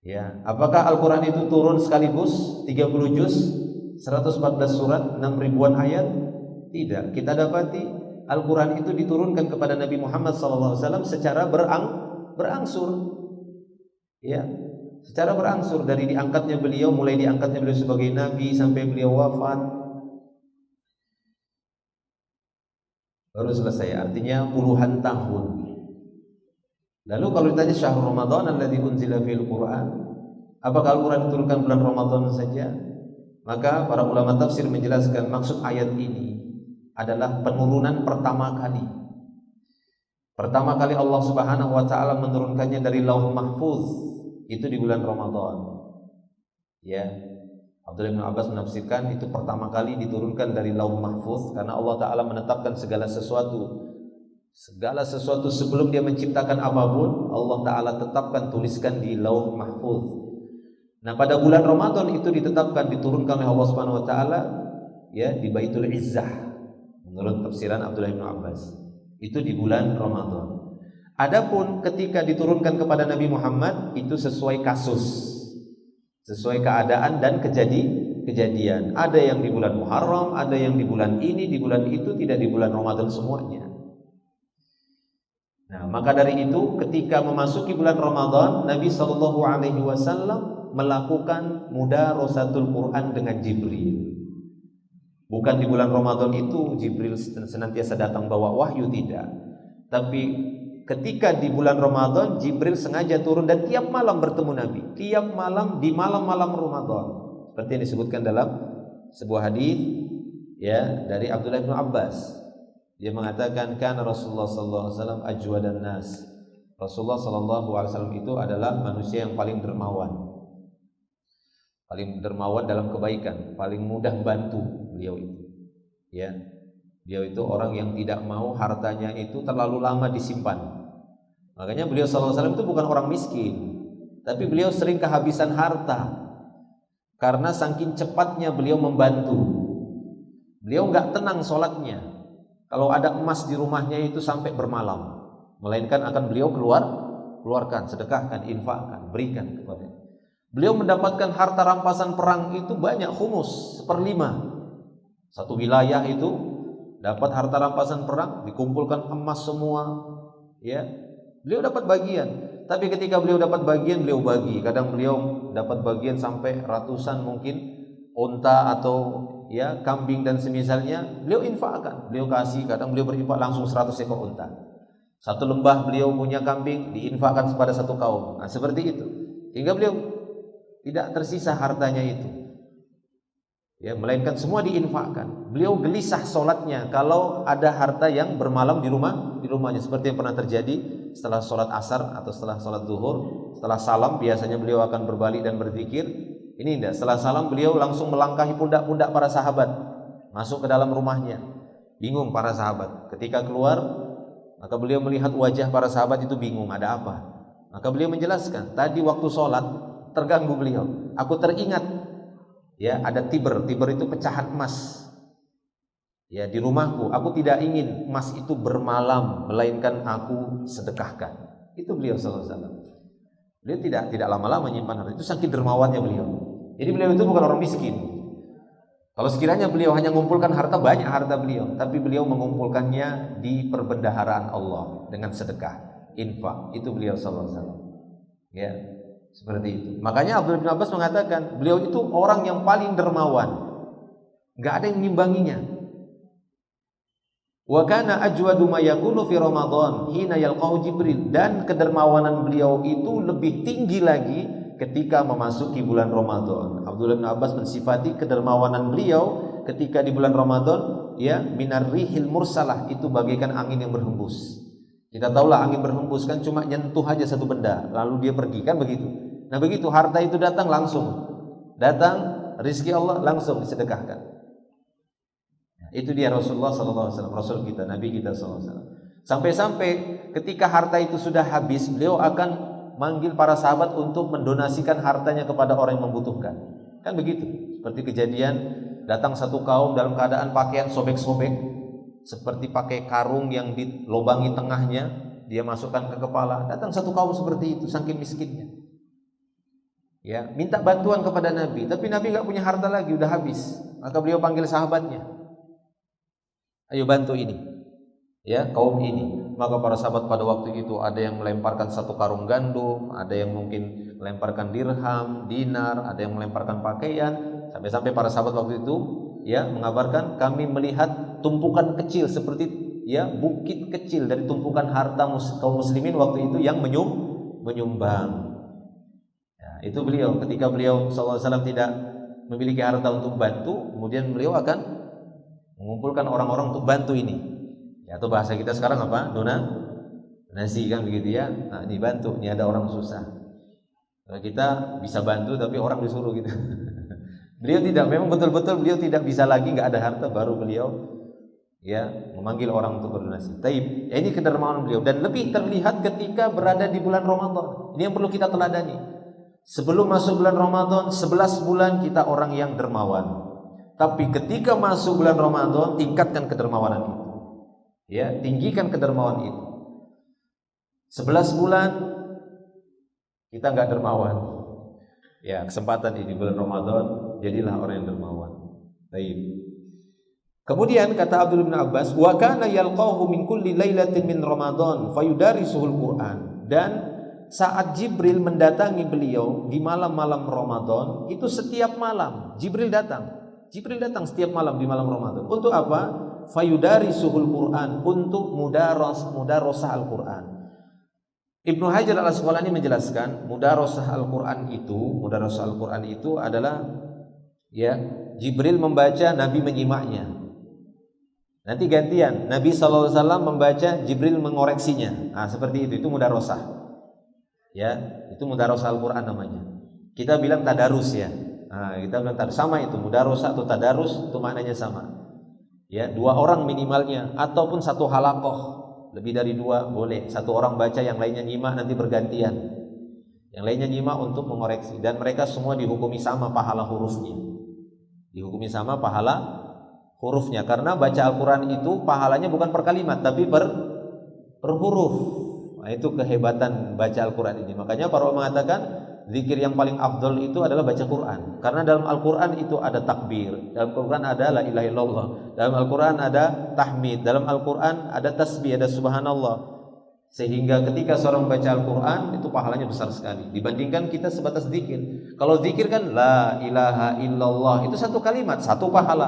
Ya, apakah Al-Quran itu turun sekaligus 30 juz, 114 surat, 6 ribuan ayat? Tidak. Kita dapati Al-Quran itu diturunkan kepada Nabi Muhammad SAW secara berangsur. Ya, secara berangsur, dari diangkatnya beliau, mulai diangkatnya beliau sebagai nabi sampai beliau wafat, baru selesai, artinya puluhan tahun. Lalu kalau ditanya syahrul Ramadan alladzi unzila fil Quran, apakah Al-Quran diturunkan bulan Ramadan saja? Maka para ulama tafsir menjelaskan maksud ayat ini adalah penurunan pertama kali. Pertama kali Allah Subhanahu wa taala menurunkannya dari Lauhul Mahfuz itu di bulan Ramadan. Ya. Abdullah bin Abbas menafsirkan itu pertama kali diturunkan dari Lauhul Mahfuz karena Allah taala menetapkan segala sesuatu sebelum dia menciptakan apapun, Allah taala tetapkan, tuliskan di Lauhul Mahfuz. Nah, pada bulan Ramadan itu ditetapkan, diturunkan oleh Allah Subhanahu wa taala ya di Baitul Izzah menurut tafsiran Abdullah bin Abbas. Itu di bulan Ramadan. Adapun ketika diturunkan kepada Nabi Muhammad itu sesuai kasus, sesuai keadaan dan kejadian. Ada yang di bulan Muharram, ada yang di bulan ini, di bulan itu, tidak di bulan Ramadan semuanya. Nah, maka dari itu ketika memasuki bulan Ramadan, Nabi SAW melakukan mudarasatul Quran dengan Jibril. Bukan di bulan Ramadan itu Jibril senantiasa datang bawa wahyu, tidak. Tapi ketika di bulan Ramadan Jibril sengaja turun dan tiap malam bertemu Nabi. Tiap malam di malam-malam Ramadan. Seperti yang disebutkan dalam sebuah hadis ya dari Abdullah bin Abbas. Dia mengatakan kan Rasulullah sallallahu alaihi wasallam ajwadan nas. Rasulullah sallallahu alaihi wasallam itu adalah manusia yang paling dermawan. Paling dermawan dalam kebaikan, paling mudah bantu beliau itu. Ya. Beliau itu orang yang tidak mau hartanya itu terlalu lama disimpan. Makanya beliau sallallahu alaihi wasallam itu bukan orang miskin, tapi beliau sering kehabisan harta. Karena saking cepatnya beliau membantu. Beliau enggak tenang sholatnya. Kalau ada emas di rumahnya itu sampai bermalam, melainkan akan beliau keluarkan, sedekahkan, infakkan, berikan kepada. Beliau mendapatkan harta rampasan perang itu banyak, khumus 1/5. Satu wilayah itu dapat harta rampasan perang, dikumpulkan emas semua, ya. Beliau dapat bagian. Tapi ketika beliau dapat bagian, beliau bagi. Kadang beliau dapat bagian sampai ratusan mungkin unta atau ya kambing dan semisalnya, beliau infakkan, beliau kasih. Kadang beliau berinfak langsung 100 ekor unta. Satu lembah beliau punya kambing, diinfakkan kepada satu kaum. Nah, seperti itu. Hingga beliau tidak tersisa hartanya itu. Ya, melainkan semua diinfakkan. Beliau gelisah sholatnya kalau ada harta yang bermalam di rumahnya, seperti yang pernah terjadi setelah sholat asar atau setelah sholat zuhur. Setelah salam biasanya beliau akan berbalik dan berzikir. Ini tidak, setelah salam beliau langsung melangkahi pundak-pundak para sahabat, masuk ke dalam rumahnya. Bingung para sahabat. Ketika keluar, maka beliau melihat wajah para sahabat itu bingung, ada apa? Maka beliau menjelaskan, tadi waktu sholat terganggu beliau. Aku teringat, ya ada tiber itu pecahan emas. Ya di rumahku, aku tidak ingin emas itu bermalam, melainkan aku sedekahkan. Itu beliau sallallahu alaihi wasallam. Beliau tidak lama-lama menyimpan harta. Itu saking dermawannya beliau. Jadi beliau itu bukan orang miskin. Kalau sekiranya beliau hanya mengumpulkan harta, banyak harta beliau, tapi beliau mengumpulkannya di perbendaharaan Allah dengan sedekah, infak. Itu beliau sallallahu alaihi wasallam. Ya, seperti itu. Makanya Abdullah bin Abbas mengatakan, beliau itu orang yang paling dermawan. Enggak ada yang mengimbanginya. Wa kana ajwadu ma yakunu fi Ramadan hina yalqahu Jibril, dan kedermawanan beliau itu lebih tinggi lagi ketika memasuki bulan Ramadan. Abdullah bin Abbas mensifati kedermawanan beliau ketika di bulan Ramadan, ya, minar rihil mursalah, itu bagaikan angin yang berhembus. Kita tahulah angin berhembus kan cuma nyentuh aja satu benda lalu dia pergi, kan begitu. Nah begitu harta itu datang langsung, datang rezeki Allah langsung disedekahkan. Itu dia Rasulullah SAW, Rasul kita, Nabi kita SAW. Sampai-sampai ketika harta itu sudah habis, beliau akan manggil para sahabat untuk mendonasikan hartanya kepada orang yang membutuhkan. Kan begitu. Seperti kejadian datang satu kaum dalam keadaan pakaian sobek-sobek, seperti pakai karung yang dilobangi tengahnya, dia masukkan ke kepala. Datang satu kaum seperti itu, saking miskinnya. Ya, minta bantuan kepada Nabi, tapi Nabi enggak punya harta lagi, udah habis. Maka beliau panggil sahabatnya. Ayo bantu ini, ya kaum ini. Maka para sahabat pada waktu itu ada yang melemparkan satu karung gandum, ada yang mungkin melemparkan dirham, dinar, ada yang melemparkan pakaian. Sampai-sampai para sahabat waktu itu ya mengabarkan, kami melihat tumpukan kecil seperti ya bukit kecil dari tumpukan harta kaum muslimin waktu itu yang menyumbang. Ya, itu beliau ketika beliau sallallahu alaihi wasallam tidak memiliki harta untuk bantu, kemudian beliau akan mengumpulkan orang-orang untuk bantu ini. Ya, atau bahasa kita sekarang apa? Donasi kan begitu ya. Nah, ini bantu, ini ada orang susah. Kalau kita bisa bantu tapi orang disuruh gitu. Beliau tidak, memang betul-betul beliau tidak bisa lagi, enggak ada harta, baru beliau ya memanggil orang untuk berdonasi. Taib. Ya, ini kedermawanan beliau dan lebih terlihat ketika berada di bulan Ramadan. Ini yang perlu kita teladani. Sebelum masuk bulan Ramadan 11 bulan kita orang yang dermawan. Tapi ketika masuk bulan Ramadan, tingkatkan kedermawanan itu. Ya, tinggikan kedermawan itu. 11 bulan kita nggak dermawan. Ya, kesempatan ini bulan Ramadan, jadilah orang yang dermawan. Baik. Kemudian kata Abdullah bin Abbas, wa kana yalqahu min kulli lailatin min Ramadan fayudarisuhul Qur'an. Dan saat Jibril mendatangi beliau di malam-malam Ramadan, itu setiap malam Jibril datang. Jibril datang setiap malam di malam Ramadan. Untuk apa? Fayudarisuhul Qur'an, untuk mudarasah Al-Qur'an. Ibnu Hajar Al-Asqalani menjelaskan, mudarasah Al-Qur'an itu adalah ya, Jibril membaca, Nabi menyimaknya. Nanti gantian, Nabi SAW membaca, Jibril mengoreksinya. Nah, seperti itu mudarasah. Ya, itu mudarasah Al-Qur'an namanya. Kita bilang tadarus ya. Nah, kita bilang sama itu, mudarasah atau tadarus itu maknanya sama. Ya, 2 orang minimalnya ataupun 1 halaqah. Lebih dari 2 boleh. 1 orang baca, yang lainnya nyimak, nanti bergantian. Yang lainnya nyimak untuk mengoreksi, dan mereka semua dihukumi sama pahala hurufnya. Dihukumi sama pahala hurufnya, karena baca Al-Quran itu pahalanya bukan per kalimat tapi per huruf. Nah, itu kehebatan baca Al-Quran ini. Makanya para ulama mengatakan zikir yang paling afdol itu adalah baca Quran, karena dalam Al-Quran itu ada takbir, dalam Al-Quran ada la ilaha illallah, dalam Al-Quran ada tahmid, dalam Al-Quran ada tasbih, ada subhanallah. Sehingga ketika seorang baca Al-Quran itu pahalanya besar sekali dibandingkan kita sebatas zikir. Kalau zikir kan la ilaha illallah, itu 1 kalimat 1 pahala,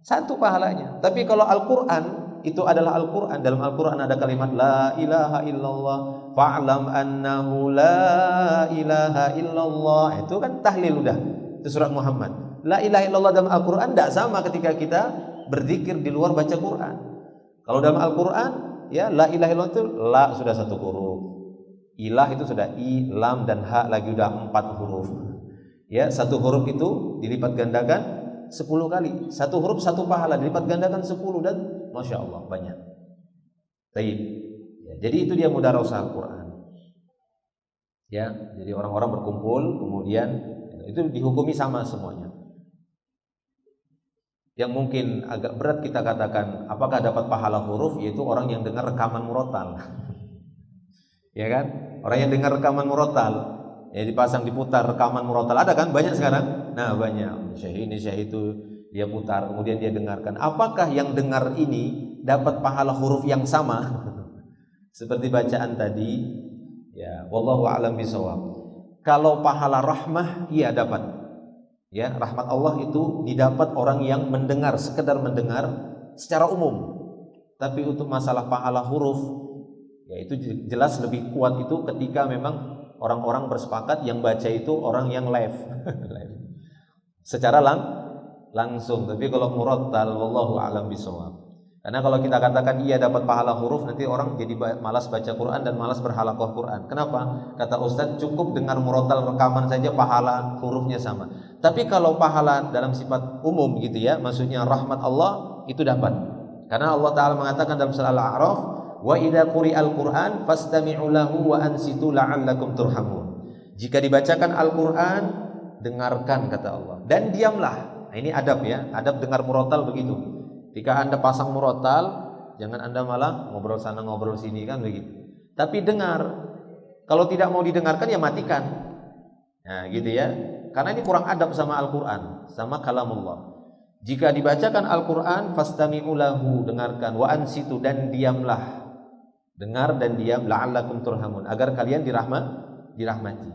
1 pahalanya. Tapi kalau Al-Quran itu adalah Al-Quran, dalam Al-Quran ada kalimat la ilaha illallah, fa'lam annahu la ilaha illallah. Itu kan tahlil udah. Itu surat Muhammad. La ilaha illallah dalam Al-Quran tidak sama ketika kita berzikir di luar baca Quran. Kalau dalam Al-Quran ya, la ilaha illallah itu la sudah 1 huruf. Ilah itu sudah i, lam dan ha lagi udah 4 huruf. Ya, 1 huruf itu dilipat gandakan 10 kali. 1 huruf 1 pahala, dilipat gandakan 10, dan Masya Allah banyak. Baik. Ya, jadi itu dia mudarasah Al-Quran. Ya, jadi orang-orang berkumpul, kemudian itu dihukumi sama semuanya. Yang mungkin agak berat kita katakan apakah dapat pahala huruf, yaitu orang yang dengar rekaman murotal. Ya kan? Orang yang dengar rekaman murotal, ya dipasang diputar rekaman murotal, ada kan banyak sekarang. Nah, banyak syekh ini syekh itu dia putar, kemudian dia dengarkan. Apakah yang dengar ini dapat pahala huruf yang sama seperti bacaan tadi? Ya, wallahu a'lam bishawab. Kalau pahala rahmah, iya dapat. Ya, rahmat Allah itu didapat orang yang mendengar, sekedar mendengar secara umum. Tapi untuk masalah pahala huruf, ya itu jelas lebih kuat itu ketika memang orang-orang bersepakat yang baca itu orang yang live. Secara langsung. Tapi kalau murattal, wallahu a'lam bishawab. Karena kalau kita katakan iya dapat pahala huruf, nanti orang jadi malas baca Quran dan malas berhalaqah Quran. Kenapa? Kata Ustaz, cukup dengar murattal rekaman saja pahala hurufnya sama. Tapi kalau pahala dalam sifat umum gitu ya, maksudnya rahmat Allah itu dapat. Karena Allah Ta'ala mengatakan dalam surah Al-A'raf, wa idza quri'al Qur'an fastami'u lahu wa ansitu la'allakum turhamun. Jika dibacakan Al-Qur'an, dengarkan kata Allah, dan diamlah. Nah, ini adab ya, adab dengar murattal begitu. Ketika Anda pasang murattal, jangan Anda malah ngobrol sana ngobrol sini kan begitu. Tapi dengar. Kalau tidak mau didengarkan ya matikan. Nah, gitu ya. Karena ini kurang adab sama Al-Qur'an, sama kalamullah. Jika dibacakan Al-Qur'an fastami'u lahu, dengarkan, wa ansitu, dan diamlah. Dengar dan diam, la'allakum turhamun, agar kalian dirahmati.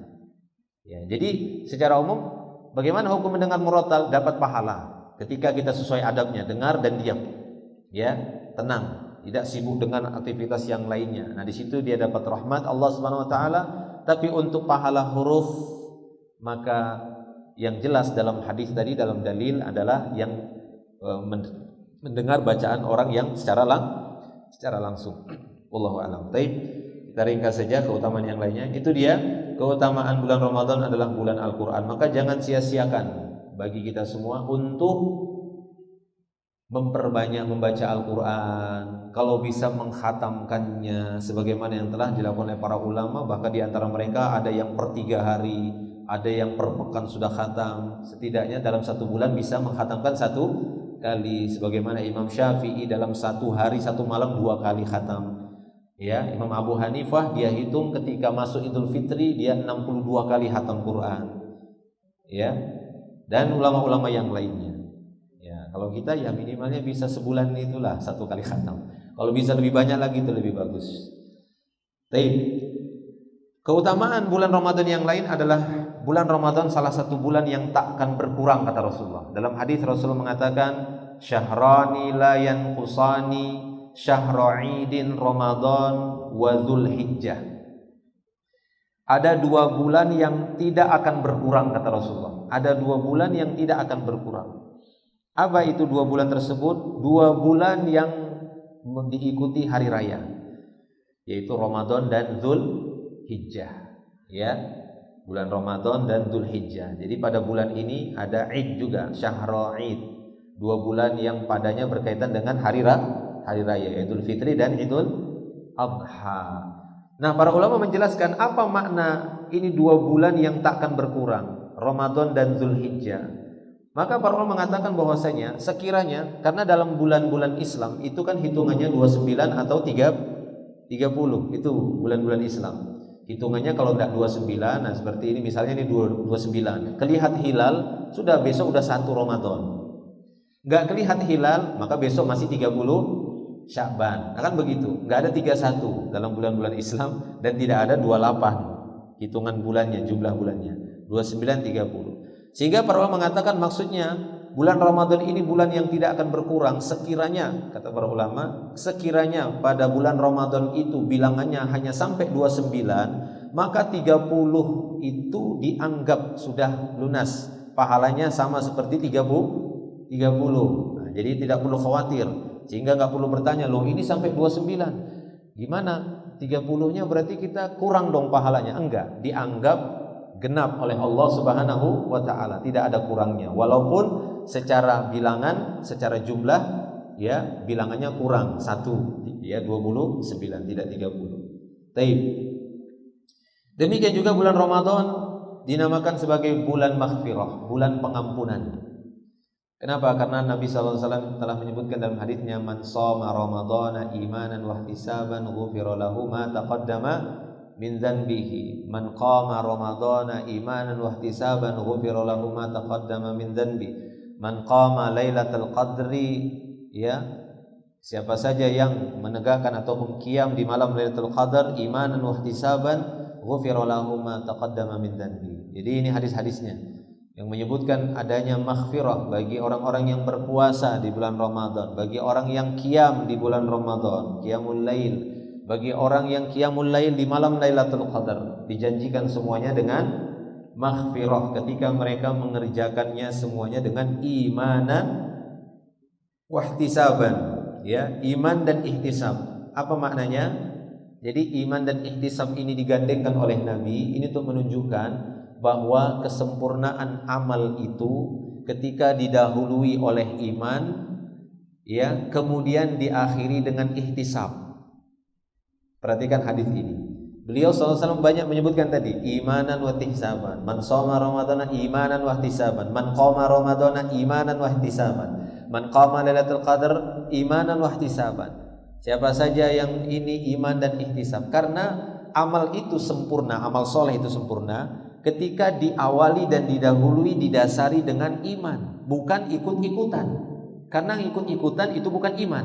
Ya, jadi secara umum bagaimana hukum mendengar murattal? Dapat pahala ketika kita sesuai adabnya, dengar dan diam. Ya, tenang, tidak sibuk dengan aktivitas yang lainnya. Nah, di situ dia dapat rahmat Allah Subhanahu wa taala. Tapi untuk pahala huruf, maka yang jelas dalam hadis tadi, dalam dalil adalah yang mendengar bacaan orang yang secara langsung. Wallahu a'lam. Baik, kita ringkas saja keutamaan yang lainnya. Itu dia keutamaan bulan Ramadan adalah bulan Al-Qur'an. Maka jangan sia-siakan bagi kita semua untuk memperbanyak membaca Al-Qur'an. Kalau bisa mengkhatamkannya sebagaimana yang telah dilakukan oleh para ulama, bahkan di antara mereka ada yang per 3 hari, ada yang per pekan sudah khatam. Setidaknya dalam 1 bulan bisa mengkhatamkan satu kali, sebagaimana Imam Syafi'i dalam satu hari satu malam 2 kali khatam. Ya, Imam Abu Hanifah dia hitung ketika masuk Idul Fitri dia 62 kali khatam Quran. Ya. Dan ulama-ulama yang lainnya. Ya, kalau kita ya minimalnya bisa sebulan itulah 1 kali khatam. Kalau bisa lebih banyak lagi itu lebih bagus. Baik. Keutamaan bulan Ramadan yang lain adalah bulan Ramadan salah satu bulan yang tak akan berkurang kata Rasulullah. Dalam hadis Rasulullah mengatakan syahrani la yanqusani syahru idin Ramadan wa Dzulhijjah. Ada 2 bulan yang tidak akan berkurang kata Rasulullah. Ada 2 bulan yang tidak akan berkurang. Apa itu 2 bulan tersebut? 2 bulan yang diikuti hari raya, yaitu Ramadan dan Dzulhijjah. Ya, bulan Ramadan dan Dzulhijjah. Jadi pada bulan ini ada Id juga, Syahrul Id. 2 bulan yang padanya berkaitan dengan hari raya, Idul Fitri dan Idul Adha. Nah, para ulama menjelaskan apa makna ini 2 bulan yang tak akan berkurang, Ramadan dan Dzulhijjah. Maka para ulama mengatakan bahwasanya sekiranya, karena dalam bulan-bulan Islam itu kan hitungannya 29 atau 30, itu bulan-bulan Islam. Hitungannya kalau tidak 29, nah seperti ini misalnya ini 29. Kelihat hilal, sudah besok udah 1 Ramadan. Enggak kelihat hilal, maka besok masih 30 Sya'ban. Nah kan begitu. Enggak ada 31 dalam bulan-bulan Islam dan tidak ada 28 hitungan bulannya, jumlah bulannya. 29 30. Sehingga para ulama mengatakan maksudnya bulan Ramadan ini bulan yang tidak akan berkurang sekiranya, kata para ulama, sekiranya pada bulan Ramadan itu bilangannya hanya sampai 29, maka 30 itu dianggap sudah lunas. Pahalanya sama seperti 30. Nah, jadi tidak perlu khawatir. Sehingga enggak perlu bertanya, loh ini sampai 29. Gimana? 30-nya berarti kita kurang dong pahalanya. Enggak, dianggap genap oleh Allah Subhanahu wa taala, tidak ada kurangnya. Walaupun secara bilangan, secara jumlah ya bilangannya kurang 1, ya 29 tidak 30. Taib. Demikian juga bulan Ramadan dinamakan sebagai bulan maghfirah, bulan pengampunan. Kenapa? Karena Nabi sallallahu alaihi wasallam telah menyebutkan dalam hadisnya, man shoma ramadhana imanan wa ihtisaban ghufira lahu ma taqaddama min dzanbihi. Man qama ramadhana imanan wa ihtisaban ghufira lahu ma taqaddama min dzanbi. Man qama lailatul qadri, ya, siapa saja yang menegakkan ataupun qiyam di malam Lailatul Qadar imanan wa ihtisaban ghufira lahu ma taqaddama min dzanbi. Jadi ini hadis-hadisnya yang menyebutkan adanya maghfirah bagi orang-orang yang berpuasa di bulan Ramadan, bagi orang yang qiyam di bulan Ramadan, qiyamul lail, bagi orang yang qiyamul lail di malam Lailatul Qadar, dijanjikan semuanya dengan maghfirah ketika mereka mengerjakannya semuanya dengan imanan wa ihtisaban, ya, iman dan ihtisab. Apa maknanya? Jadi iman dan ihtisab ini digandengkan oleh Nabi ini untuk menunjukkan bahwa kesempurnaan amal itu ketika didahului oleh iman, ya, kemudian diakhiri dengan ihtisab. Perhatikan hadis ini. Beliau SAW banyak menyebutkan tadi imanan wa ihtisaban. Man shoma ramadhana imanan wa ihtisaban. Man qama ramadhana imanan wa ihtisaban. Man qama lailatul qadar imanan wa ihtisaban. Siapa saja yang ini iman dan ihtisab, karena amal itu sempurna, amal soleh itu sempurna ketika diawali dan didahului didasari dengan iman, bukan ikut-ikutan. Karena ikut-ikutan itu bukan iman.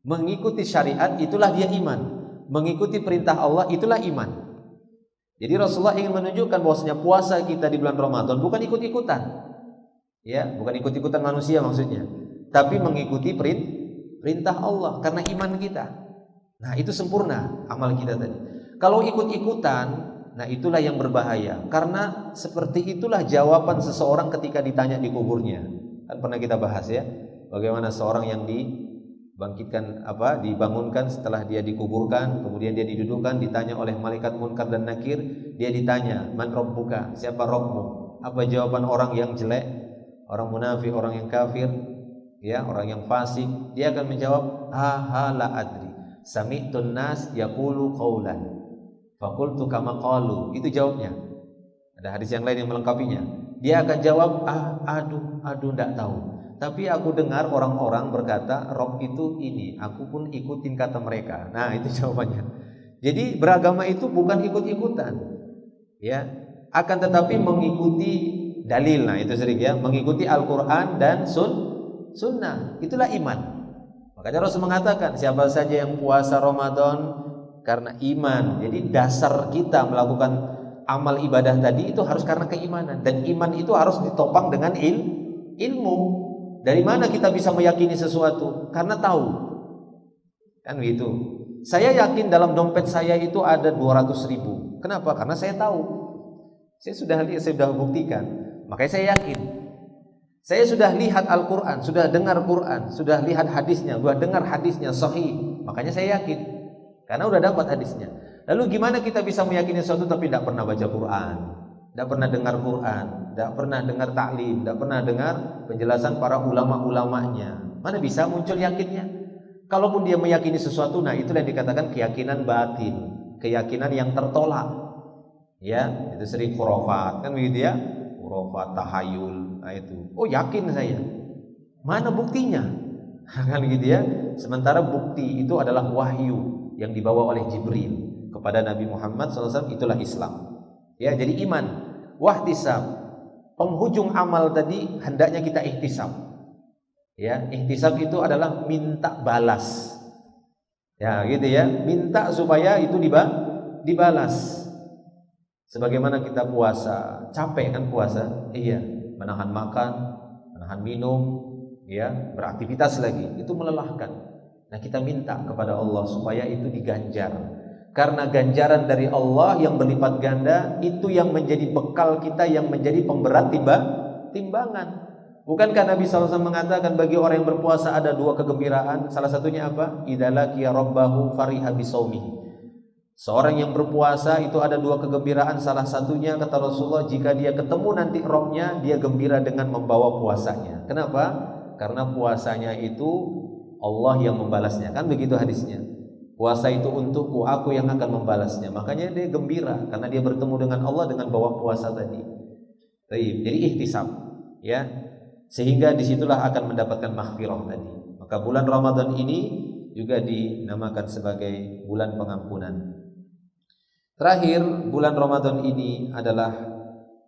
Mengikuti syariat itulah dia iman. Mengikuti perintah Allah itulah iman. Jadi Rasulullah ingin menunjukkan bahwasanya puasa kita di bulan Ramadan bukan ikut-ikutan. Ya, bukan ikut-ikutan manusia maksudnya, tapi mengikuti perintah Allah karena iman kita. Nah, itu sempurna amal kita tadi. Kalau ikut-ikutan, nah itulah yang berbahaya, karena seperti itulah jawaban seseorang ketika ditanya di kuburnya. Kan pernah kita bahas ya, bagaimana seorang yang dibangunkan setelah dia dikuburkan, kemudian dia didudukkan, ditanya oleh malaikat Munkar dan Nakir, dia ditanya, man rabbuka, siapa Rabbmu? Apa jawaban orang yang jelek, orang munafik, orang yang kafir, ya, orang yang fasik? Dia akan menjawab, la adri, sami'tun nas yaqulu qaulan fakultu kama qalu. Itu jawabnya. Ada hadis yang lain yang melengkapinya. Dia akan jawab, aduh, enggak tahu. Tapi aku dengar orang-orang berkata rob itu ini, aku pun ikutin kata mereka. Nah, itu jawabannya. Jadi beragama itu bukan ikut-ikutan, ya, akan tetapi mengikuti dalil. Nah, itu sering ya, mengikuti Al-Quran dan sunnah. Itulah iman. Makanya Rasul mengatakan siapa saja yang puasa Ramadan karena iman. Jadi dasar kita melakukan amal ibadah tadi itu harus karena keimanan, dan iman itu harus ditopang dengan ilmu. Dari mana kita bisa meyakini sesuatu? Karena tahu. Kan begitu. Saya yakin dalam dompet saya itu ada 200.000. Kenapa? Karena saya tahu. Saya sudah lihat, saya sudah buktikan. Makanya saya yakin. Saya sudah lihat Al-Quran, sudah dengar Quran, sudah lihat hadisnya, sudah dengar hadisnya sahih. Makanya saya yakin. Karena sudah dapat hadisnya. Lalu gimana kita bisa meyakini sesuatu tapi tidak pernah baca Quran, tidak pernah dengar Quran, tidak pernah dengar taklim, tidak pernah dengar penjelasan para ulama-ulamanya? Mana bisa muncul yakinnya? Kalaupun dia meyakini sesuatu, nah itulah yang dikatakan keyakinan batin, keyakinan yang tertolak. Ya, itu sering khurafat, kan begitu ya? Khurafat, tahayul, nah itu. Oh, yakin saya. Mana buktinya? Kan gitu ya. Sementara bukti itu adalah wahyu yang dibawa oleh Jibril kepada Nabi Muhammad SAW, itulah Islam. Ya, jadi iman, wahtisab, penghujung amal tadi hendaknya kita ihtisab. Ya, ihtisab itu adalah minta balas. Ya, gitu ya, minta supaya itu dibalas. Sebagaimana kita puasa, capek kan puasa? Iya, menahan makan, menahan minum, ya, beraktivitas lagi, itu melelahkan. Nah, kita minta kepada Allah supaya itu diganjar. Karena ganjaran dari Allah yang berlipat ganda itu yang menjadi bekal kita, yang menjadi pemberat timbangan. Bukankah Nabi SAW mengatakan bagi orang yang berpuasa ada 2 kegembiraan? Salah satunya apa? Idza laqiya rabbahu fariha bisaumihi. Seorang yang berpuasa itu ada 2 kegembiraan. Salah satunya kata Rasulullah, jika dia ketemu nanti Rabbnya, dia gembira dengan membawa puasanya. Kenapa? Karena puasanya itu Allah yang membalasnya. Kan begitu hadisnya. Puasa itu untukku, aku yang akan membalasnya. Makanya dia gembira karena dia bertemu dengan Allah dengan bawa puasa tadi. Jadi ihtisab, ya. Sehingga disitulah akan mendapatkan maghfirah tadi. Maka bulan Ramadan ini juga dinamakan sebagai bulan pengampunan. Terakhir, bulan Ramadan ini adalah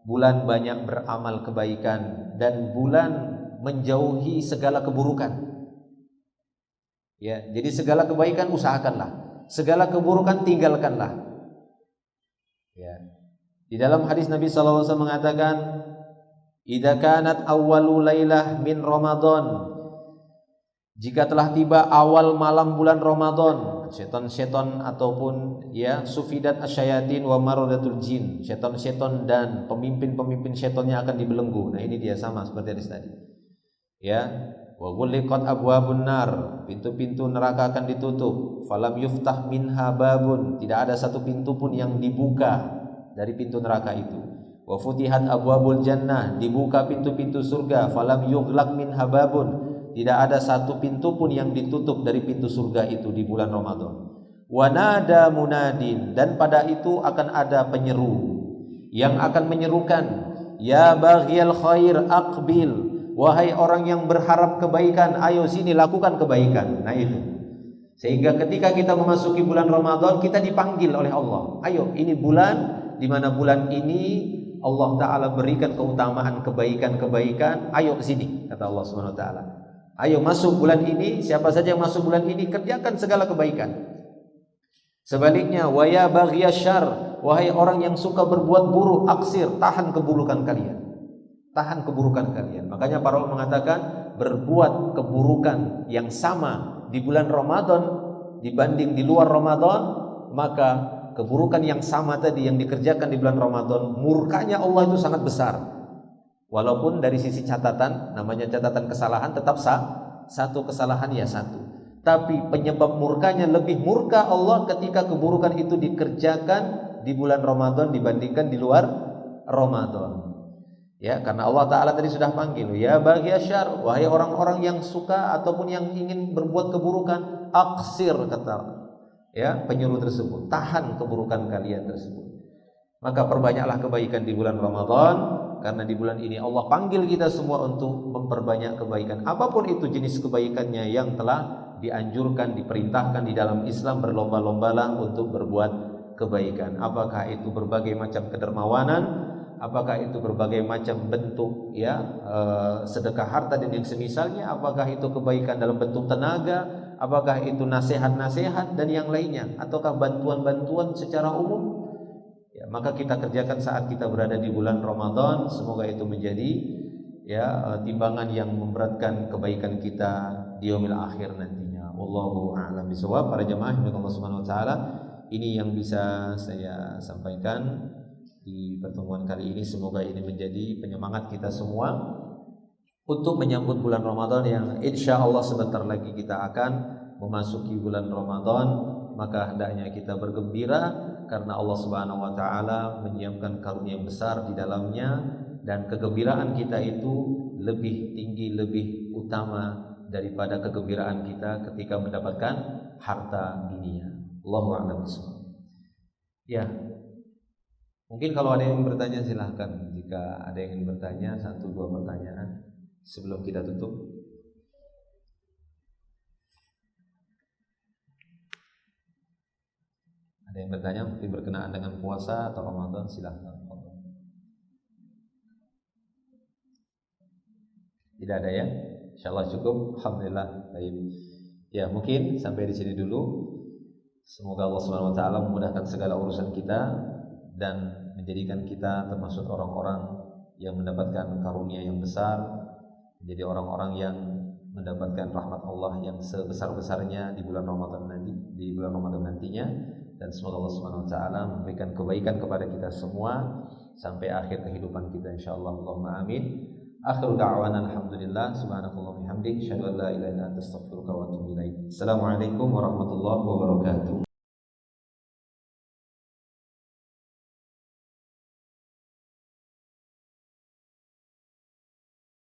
bulan banyak beramal kebaikan dan bulan menjauhi segala keburukan. Ya, jadi segala kebaikan usahakanlah, segala keburukan tinggalkanlah. Ya. Di dalam hadis Nabi SAW mengatakan, idza kanat awwalu lailah min Ramadan, jika telah tiba awal malam bulan Ramadan, setan-setan ataupun ya sufidat asyayatin wa maradatul jin, setan-setan dan pemimpin-pemimpin setannya akan dibelenggu. Nah, ini dia sama seperti hadis tadi. Ya, wa ghulliqat abwabun nar, pintu-pintu neraka akan ditutup. Falam yuftah minha babun, tidak ada satu pintu pun yang dibuka dari pintu neraka itu. Wa futihat abwabul jannah, dibuka pintu-pintu surga. Falam yughlaq minha babun, tidak ada satu pintu pun yang ditutup dari pintu surga itu di bulan Ramadan. Wa nada munadin, dan pada itu akan ada penyeru yang akan menyerukan, ya baghiyal khair aqbil, wahai orang yang berharap kebaikan, ayo sini lakukan kebaikan. Nah itu. Sehingga ketika kita memasuki bulan Ramadan, kita dipanggil oleh Allah. Ayo, ini bulan di mana bulan ini Allah Ta'ala berikan keutamaan kebaikan-kebaikan. Ayo sini, kata Allah Subhanahu Wa Ta'ala. Ayo masuk bulan ini, siapa saja yang masuk bulan ini kerjakan segala kebaikan. Sebaliknya, wa ya baghiyasyarr, wahai orang yang suka berbuat buruk, aksir, tahan keburukan kalian. Tahan keburukan kalian. Makanya para ulama mengatakan berbuat keburukan yang sama di bulan Ramadan dibanding di luar Ramadan, maka keburukan yang sama tadi yang dikerjakan di bulan Ramadan, murkanya Allah itu sangat besar. Walaupun dari sisi catatan, namanya catatan kesalahan, tetap satu kesalahan ya satu. Tapi penyebab murkanya, lebih murka Allah ketika keburukan itu dikerjakan di bulan Ramadan dibandingkan di luar Ramadan. Ya, karena Allah Ta'ala tadi sudah panggil, ya baghiyasyarr, wahai orang-orang yang suka ataupun yang ingin berbuat keburukan, aksir, kata ya penyuruh tersebut, tahan keburukan kalian tersebut. Maka perbanyaklah kebaikan di bulan Ramadan, Karena di bulan ini Allah panggil kita semua untuk memperbanyak kebaikan. Apapun itu jenis kebaikannya yang telah dianjurkan, diperintahkan di dalam Islam, berlomba-lombalah untuk berbuat kebaikan. Apakah itu berbagai macam kedermawanan, apakah itu berbagai macam bentuk sedekah harta dan yang semisalnya, apakah itu kebaikan dalam bentuk tenaga, apakah itu nasihat-nasihat dan yang lainnya, ataukah bantuan-bantuan secara umum. Maka kita kerjakan saat kita berada di bulan Ramadan. Semoga itu menjadi timbangan yang memberatkan kebaikan kita di yaumil akhir nantinya. Wallahu a'lam bishawab. Para jemaah yang Allah Subhanahu wa taala, ini yang bisa saya sampaikan di pertemuan kali ini. Semoga ini menjadi penyemangat kita semua untuk menyambut bulan Ramadan yang insya Allah sebentar lagi kita akan memasuki bulan Ramadan. Maka hendaknya kita bergembira karena Allah Subhanahu wa taala menyiapkan karunia yang besar di dalamnya, dan kegembiraan kita itu lebih tinggi, lebih utama daripada kegembiraan kita ketika mendapatkan harta dunia. Allahu a'lam bishawab. Ya. Mungkin kalau ada yang bertanya silahkan. Jika ada yang ingin bertanya, 1-2 pertanyaan sebelum kita tutup. Ada yang bertanya mungkin berkenaan dengan puasa atau Ramadan, silahkan. Tidak ada ya? Insyaallah cukup. Alhamdulillah. Baik. Ya, mungkin sampai di sini dulu. Semoga Allah Subhanahu wa taala memudahkan segala urusan kita dan menjadikan kita termasuk orang-orang yang mendapatkan karunia yang besar, menjadi orang-orang yang mendapatkan rahmat Allah yang sebesar-besarnya di bulan Ramadan nantinya. Dan semoga Allah Subhanahu wa taala memberikan kebaikan kepada kita semua sampai akhir kehidupan kita insyaallah. Allahumma amin. Akhiru da'wana alhamdulillah, subhanallahi wa bihamdihi, asyhadu an la ilaha illa anta, astaghfiruka wa atubu ilaik. Assalamualaikum warahmatullahi wabarakatuh.